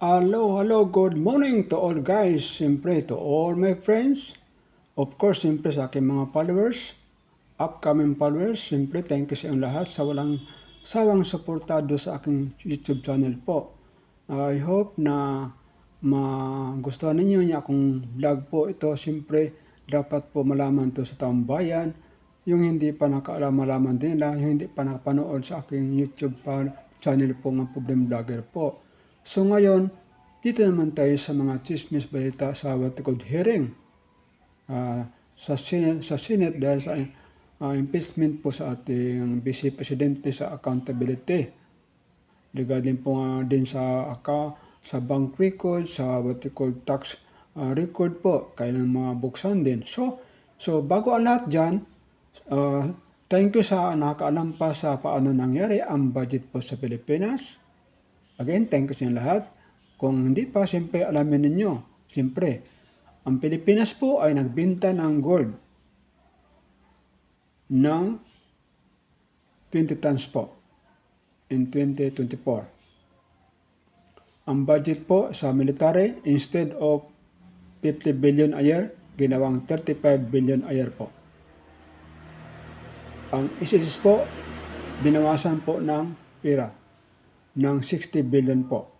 Hello, good morning to all guys, siyempre to all my friends, of course, siyempre sa aking mga followers, upcoming followers, siyempre thank you sa inyong lahat sa walang sawang suportado sa aking YouTube channel po. I hope na magustuhan ninyo niya akong vlog po ito, siyempre dapat po malaman to sa taong bayan, yung hindi pa nakaalam malaman din nila, yung hindi pa nakapanood sa aking YouTube channel po ng Problem Vlogger po. So ngayon, dito naman tayo sa mga chismis balita sa what we called hearing sa Senate dahil sa impeachment po sa ating Vice Presidente sa accountability. Regarding po din sa bank record, sa what we call tax record po, kailan mabuksan din. So bago ang lahat dyan, thank you sa nakakaalam pa sa paano nangyari ang budget po sa Pilipinas. Again, thank you sa inyo lahat. Kung hindi pa, siyempre alamin ninyo. Siyempre, ang Pilipinas po ay nagbenta ng gold ng 20 tons po in 2024. Ang budget po sa military, instead of 50 billion a year, ginawang 35 billion a year po. Ang ISIS po, binawasan po ng pera ng 60 billion po.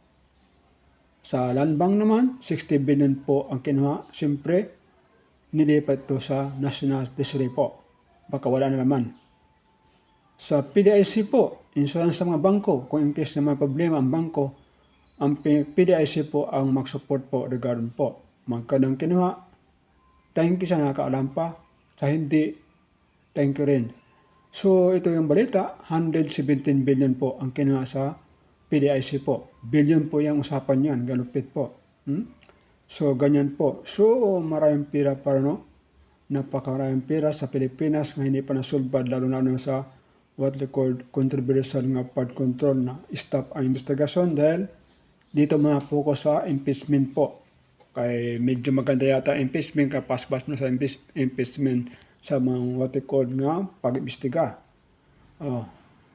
Sa land bank naman, 60 billion po ang kinuha. Siyempre, nilipat ito sa National Treasury po. Baka wala na naman. Sa PDIC po, insurance sa mga bangko, kung in case na may problema ang bangko, ang PDIC po ang mag-support po regarding po. Magkano kinuha, thank you sa nakakaalam pa, sa hindi, thank you rin. So, ito yung balita, 117 billion po ang kinuha sa PDIC po. Billion po yung usapan yan, galupit po. So, ganyan po. So, maraming pira para napakaraming pira sa Pilipinas na hindi pa nasulbad, lalo na sa what they call controversial nga flood control na stop ang investigasyon dahil dito focus sa impeachment po. Kaya medyo maganda yata impeachment, kapaspas na sa impeachment sa mga what they call nga pag-imbestiga.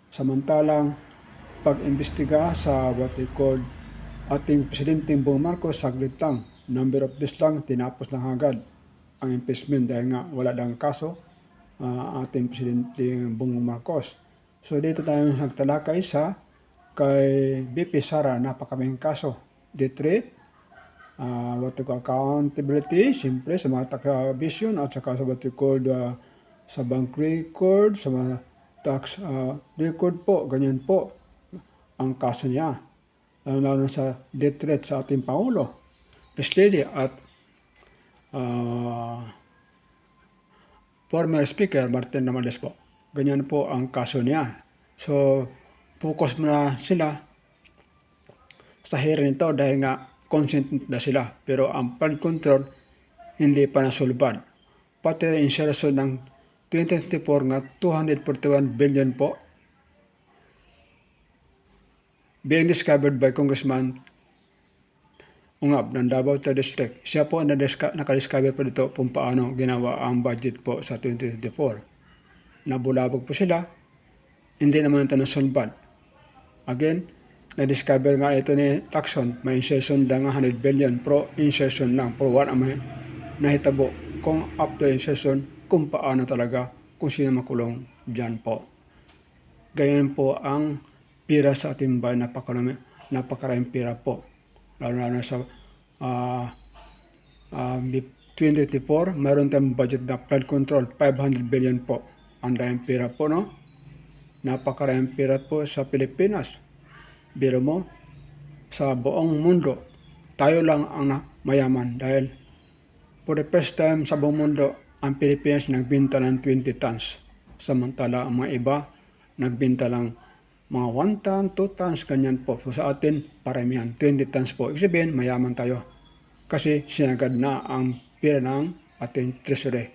Samantalang pag-imbestiga sa what they call ating Presidente Bongbong Marcos, saglit lang, number of days lang, tinapos lang agad ang impeachment dahil nga wala lang kaso ating Presidente Bongbong Marcos. So dito tayo nagtalakay sa kay BP Sara, napakaming kaso. Detrate, what we call accountability, siyempre sa mga tax-evasion at saka sa what we call sa bank record, sa mga tax record po, ganyan po ang kaso niya. Lalo sa death threat sa ating Pangulo, First Lady at former Speaker Martin Romualdez po. Ganyan po ang kaso niya. So, focus muna sila sa hearing nito dahil nga consent na sila. Pero ang flood control, hindi pa nasulbad. Pati insertion ng 2024 nga 241 billion po being discovered by Congressman Ungab ng Davao Third District. Siya po nakadiscover po dito kung paano ginawa ang budget po sa 2024. Nabulabog po sila, hindi naman ito nasulbad. Again, na-discover nga ito ni Lacson, may insertion lang 100 billion, pro insertion lang, pro one ang may nahitabo kung after insertion, kung paano talaga, kung sino makulong dyan po. Ganyan po ang pira sa ating bayan, napakaraming pira po. Lalo na sa 2024, mayroon tayong budget na flood control, 500 billion po. Ang daming pira po, no? Napakaraming pira po sa Pilipinas. Biro mo, sa buong mundo, tayo lang ang mayaman dahil for the first time sa buong mundo, ang Pilipinas nagbenta ng 20 tons. Samantala, ang mga iba, nagbenta lang mga 1 ton, 2 tons, ganyan po. So sa atin, paramihan, 20 tons po. Ibig sabihin, mayaman tayo. Kasi sinagad na ang pera ng ating treasury.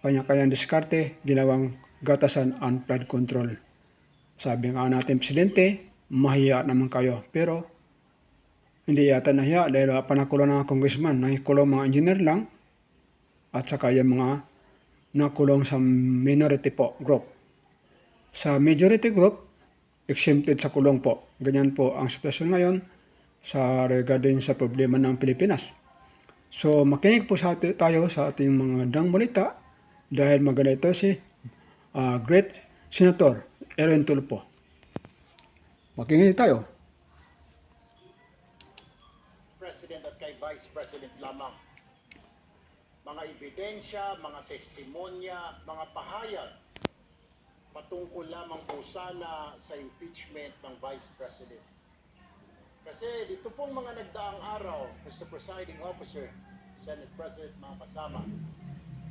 Kanya-kanyang diskarte, ginawang gatasan ang flood control. Sabi nga natin, Presidente, mahiya naman kayo. Pero, hindi yata nahiya dahil panakulong ng congressman, nakikulong mga engineer lang, at saka yung mga nakulong sa minority po, group. Sa majority group, exempted sa kulong po. Ganyan po ang sitwasyon ngayon. sa regarding sa problema ng Pilipinas. So makinig po tayo sa ating mga dang balita dahil maganda ito si Great Senator Aaron Tulfo. Makinig tayo. President at kay Vice President lamang. Mga ebidensya, mga testimonya, mga pahayag patungkol lamang po sana sa impeachment ng Vice President. Kasi dito pong mga nagdaang araw, Mr. Presiding Officer, Senate President, mga kasama,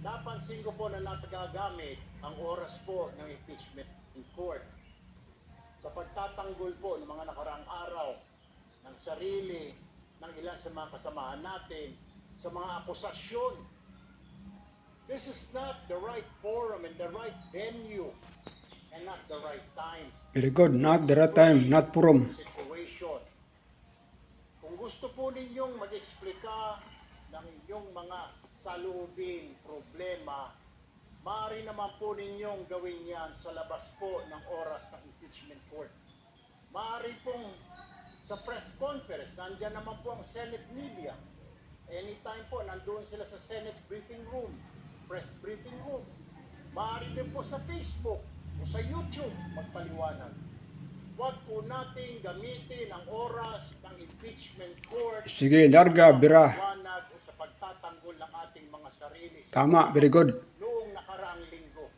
napansin ko po na nagagamit ang oras po ng impeachment in court sa pagtatanggol po ng mga nakaraang araw ng sarili ng ilan sa mga kasamahan natin sa mga akusasyon. This is not the right forum and the right venue and not the right time. Very good. Not the right time, not forum. Situation. Kung gusto po ninyong mag-explika ng inyong mga saloobin, problema, maaari naman po ninyong gawin yan sa labas po ng oras ng impeachment court. Maaari pong sa press conference, nandyan naman po ang Senate media. Anytime po, nandun sila sa Senate briefing room, press briefing room. Maaari din po sa Facebook o sa YouTube magpaliwanag. Huwag po nating gamitin ang oras ng impeachment court. Sige, larga, bira. O sa pagtatanggol ng ating mga sarili. Tama, very good. Noong nakaraang linggo.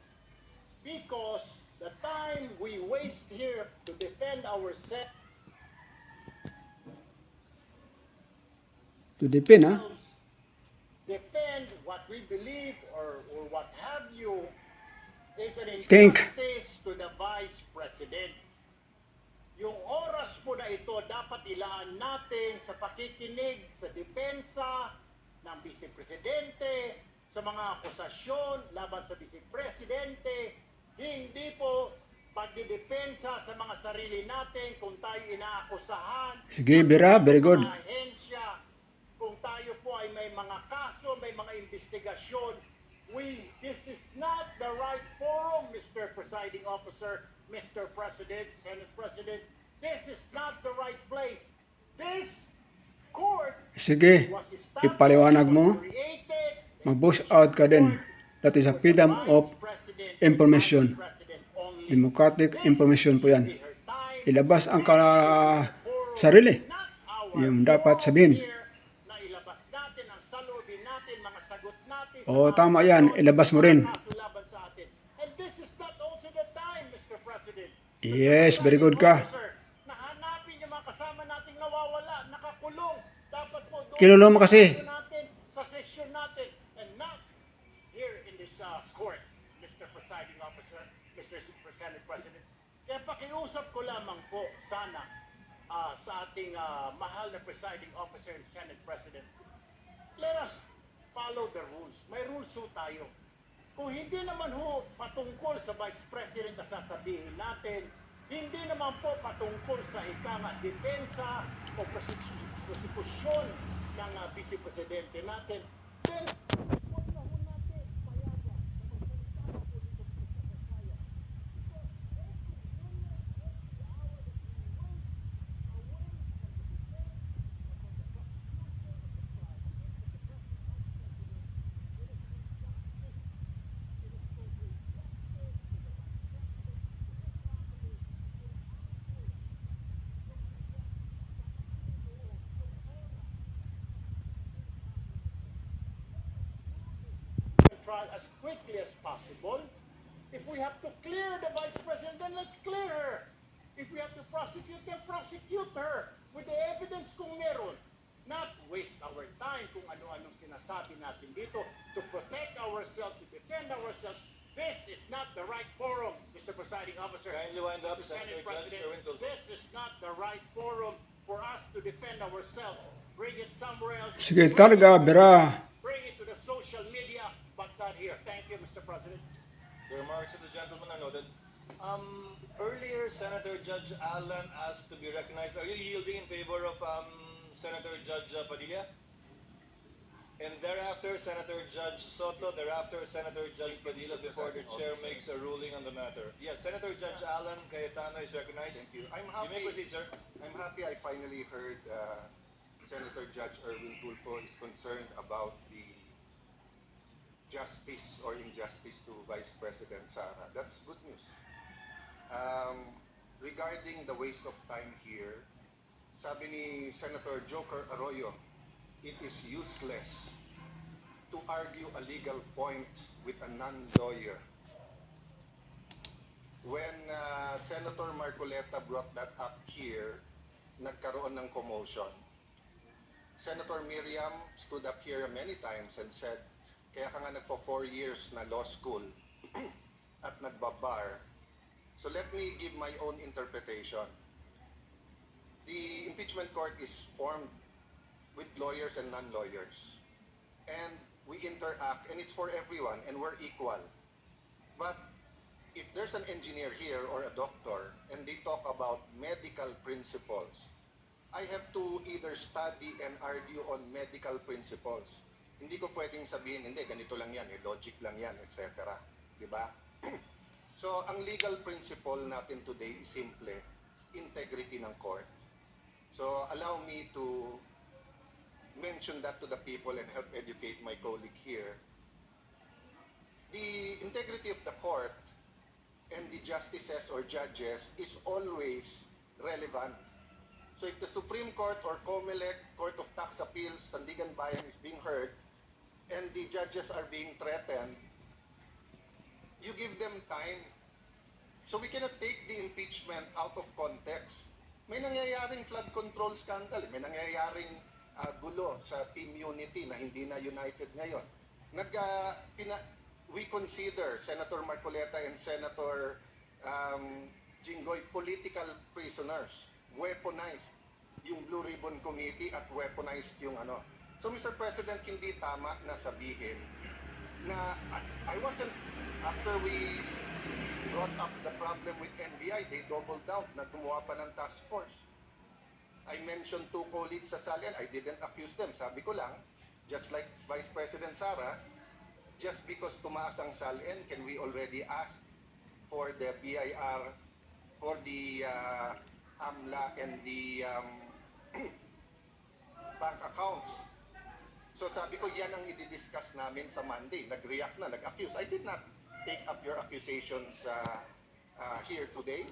Because the time we waste here to defend ourselves, To depend, ha? defend what we believe or what have you, is an Think. injustice to the Vice President. Yung oras po na ito dapat ilaan natin sa pakikinig sa depensa ng Vice Presidente, sa mga akusasyon laban sa Vice Presidente, hindi po pagdidepensa sa mga sarili natin kung tayo inaakusahan. Sige, bira, very good. Mga ahensya, kung tayo po ay may mga kaso, may mga investigasyon, this is not the right forum, Mr. Presiding Officer, Mr. President, Senate President. This is not the right place. This court Sige, was established, ipaliwanag mo. was created, Mag-boast out ka din. That is a freedom of information. Democratic information po yan. Ilabas ang sarili. Yung dapat sabihin. na ilabas natin ang saloobin natin, mga sagot natin. Oo, tama yan. Ilabas mo rin. Laban sa atin. And this is not also the time, Mr. President. Yes, very good ka. Nahanapin yung mga kasama nating nawawala, nakakulong. Dapat po doon Kinulong mo kasi. natin sa session natin and not here in this court, Mr. Presiding Officer, Mr. Senate President. Kaya pakiusap ko lamang po sana sa ating mahal na Presiding Officer and Senate President. Let us follow the rules. May rules ho tayo. Kung hindi naman ho patungkol sa Vice President na sasabihin natin, hindi naman po patungkol sa depensa o prosekusyon ng Vice Presidente natin, then huwag na ho natin payagan na magsalita po dito sa kasaya. Try as quickly as possible. If we have to clear the Vice President, then let's clear her. If we have to prosecute, then prosecute her with the evidence kung meron. Not waste our time kung ano-anong sinasabi natin dito to protect ourselves, to defend ourselves. This is not the right forum, Mr. Presiding Officer. Kindly wind up, Mr. Senate Senator Judge President. Aaron Tulfo. This is not the right forum for us to defend ourselves. Bring it somewhere else. Sige, talaga, bira. Bring it to the social media, but not here. Thank you, Mr. President. The remarks of the gentleman are noted. Earlier, Senator Judge Allen asked to be recognized. Are you yielding in favor of Senator Judge Padilla? And thereafter, Senator Judge Soto, thereafter, Senator Judge Padilla, before the chair makes a ruling on the matter. Yes, Senator Judge Alan Cayetano is recognized. Thank you. I'm You may happy. proceed, sir. I'm happy I finally heard Senator Judge Erwin Tulfo is concerned about the justice or injustice to Vice President Sara. That's good news. Regarding the waste of time here, sabi ni Senator Joker Arroyo, it is useless to argue a legal point with a non-lawyer. When Senator Marcoleta brought that up here, nagkaroon ng commotion. Senator Miriam stood up here many times and said, kaya ka nga nagpo 4 years na law school at nagbabar. So let me give my own interpretation. The impeachment court is formed with lawyers and non-lawyers. And we interact, and it's for everyone, and we're equal. But if there's an engineer here or a doctor, and they talk about medical principles, I have to either study and argue on medical principles. Hindi ko pwedeng sabihin, hindi, ganito lang yan, logic lang yan, etc. Diba? So, ang legal principle natin today is simple, integrity ng court. So, allow me to mention that to the people and help educate my colleague here. The integrity of the court and the justices or judges is always relevant. So if the Supreme Court or COMELEC, Court of Tax Appeals, Sandigan Bayan is being heard and the judges are being threatened, you give them time. So we cannot take the impeachment out of context. May nangyayaring flood control scandal, may nangyayaring gulo sa Team Unity na hindi na united ngayon. We consider Senator Marcoleta and Senator Jinggoy political prisoners, weaponized yung Blue Ribbon Committee at weaponized yung ano. So Mr. President, hindi tama na sabihin na I wasn't, after we brought up the problem with NBI, they doubled down na gumawa pa ng task force. I mentioned 2 colleagues sa Salian. I didn't accuse them. Sabi ko lang, just like Vice President Sara, just because tumaas ang Salian, can we already ask for the BIR, for the AMLA and the bank accounts? So sabi ko, yan ang i-discuss namin sa Monday. Nag-react na, nag-accuse. I did not take up your accusations here today.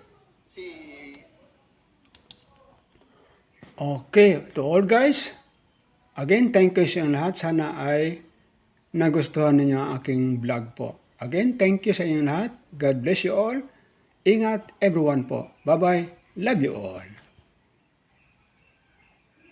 Okay, to all guys, again, thank you sa inyong lahat. Sana ay nagustuhan ninyo ang aking vlog po. Again, thank you sa inyong lahat. God bless you all. Ingat everyone po. Bye-bye. Love you all.